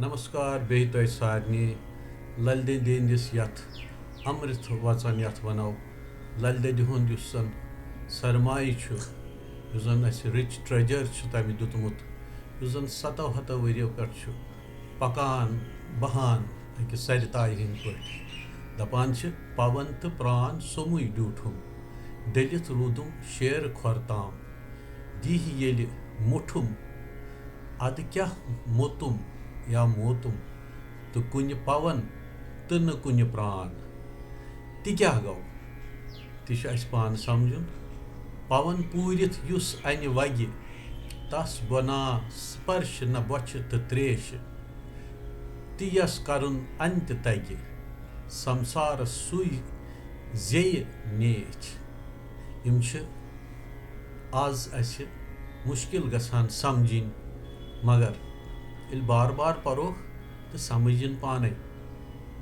नमस्कार बेह तोय सारनी लल देद हंदिस यथ अमृत वचन यथ वनो लल देद हुंद युस सन सरमाय छु युस जन अस रिच ट्रेजर छु तमि दुतमुत युस जन सतो हतो वरियो पेट छु पकान बहान अकिस सरिताय हिंद पट दपान छ पवन तो प्राण सोमुय ड्यूठुम दलित रूदुम शेर खोरताम दीह येलि मुठुम अद क्या मोतुम या मोतुम तो कुन पवन तो न कुन प्राण ति क्या गो ति पान समझुन पवन पूरित युस अन वगि तस बना स्पर्श न बछ तो त्रेश ति यस करुन अंत तगि संसार सुई जेय नेच यम आज अस मुश्किल गसान समझिन मगर इल बार बार परो तो समझिन पाने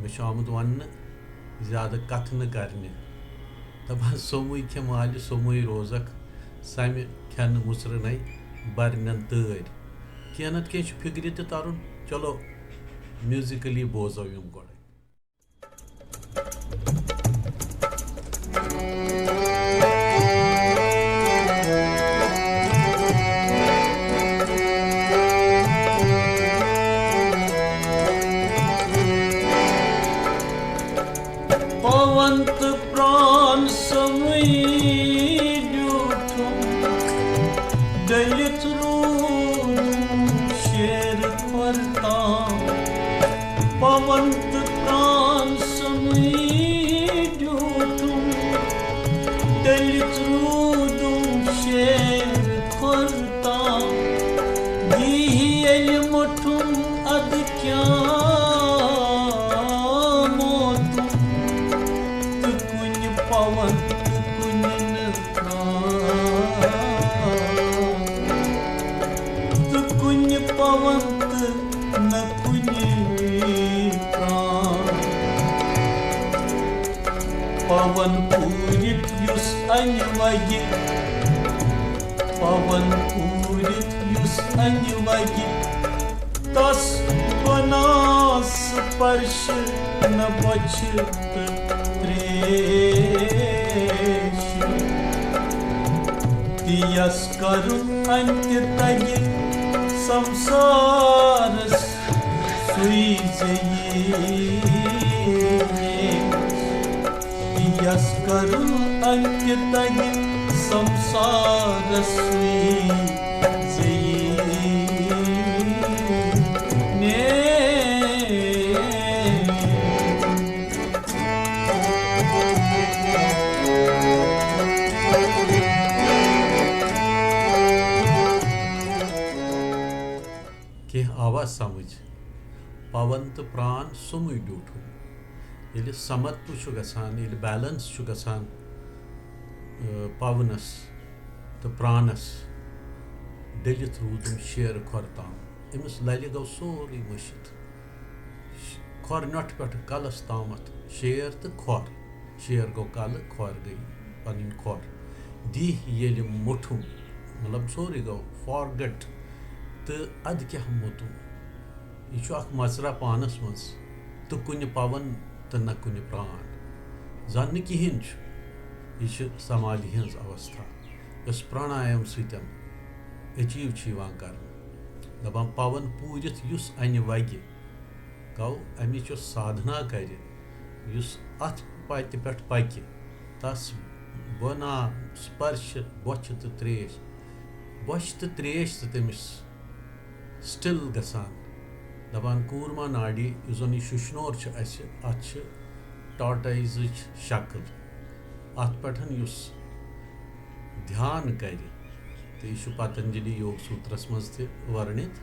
मे आमुत वन ज्यादा कथ न करने दपान सोमुई खे माल सोमुई रोजक सम खेन मुसरन बरन तर कह नत कह फिक्र तो तरन चलो म्यूजिकली बोजो यम गोड़ पवंत प्राण समय ड्यूठुम दलित रूदुम शेर खोरताम पवंत प्राण समय ड्यूठुम दलित रूदुम शेर खोरताम दीह येलि मुठुम अद क्या पवन कुन तो कुन पवन न कुन प्राण पवन पूरित युस अन वगि पवन पूरित युस अन वगि तस बना स्पर्श न बछ यस करुन अंत तगि संसार सुई यस करुन अंत तगि संसार सुई आवाज समझ पवन तो प्राण सोमुय ड्यूठुम ये समत्व गसान ये बैलेंस गसान पवनस तो प्राणस दलित रूदुम शेर खोरताम अमिस ललि गो सोरी मशित खोर नट पे कलस तामत शेर तो खोर शेर गो कल खोर गई पन खोर दीह येलि मुठुम मतलब सोरी गो फॉरगेट तो अद क्या मोतुम यह मजरा पानस मज तो कुन पवन तो न कुन प्राण जान कहें यह समाधि हज अवस्था इस प्राणायाम सतन अचीव कर दपान पवन पूरित युस अन वगि गो अमिच साधना कर अथ पत पे पकि तस बना स्पर्श बछ तो त्रेश बछ तो त्रेश तो तमिस स्टिल गसान दपान कूर्मा नाड़ी युस जन शुशनोर अत टाटाइज शक्ल अत पे युस ध्यान कर तो यह पतंजलि योग सूत्रस मज वर्णित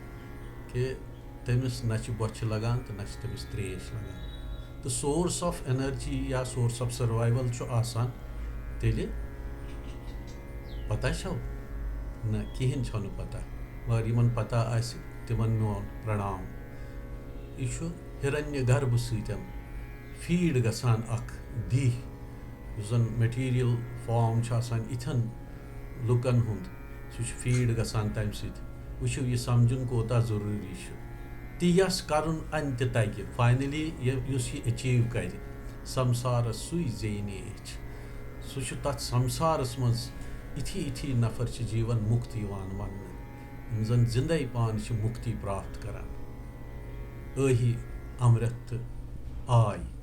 कि तमिस न बछ लगान तो न तमिस त्रेश लगान तो सोर्स ऑफ एनर्जी या सोर्स ऑफ सर्वाइवल आसान तेल पता छो न कहें छो न पता मगर यमन पता आसि तिमन मोन प्रणाम यह हिरण्य गर्भ सतन फीड गसान अख दीह युस जन मटीरियल फॉर्म इथन लुकन हुंद सह फीड गसान तम सत वो यह समझुन कोता जरूरी ती यस करुन अंत्य तगि फाइनली युस ये अचीव कर संसारस सुई जेनेच सु तथ संसारस मज इथी इथी नफर जीवन मुक्त वन जन जिंदे पान मुक्ति प्राप्त करान अही अमृत आय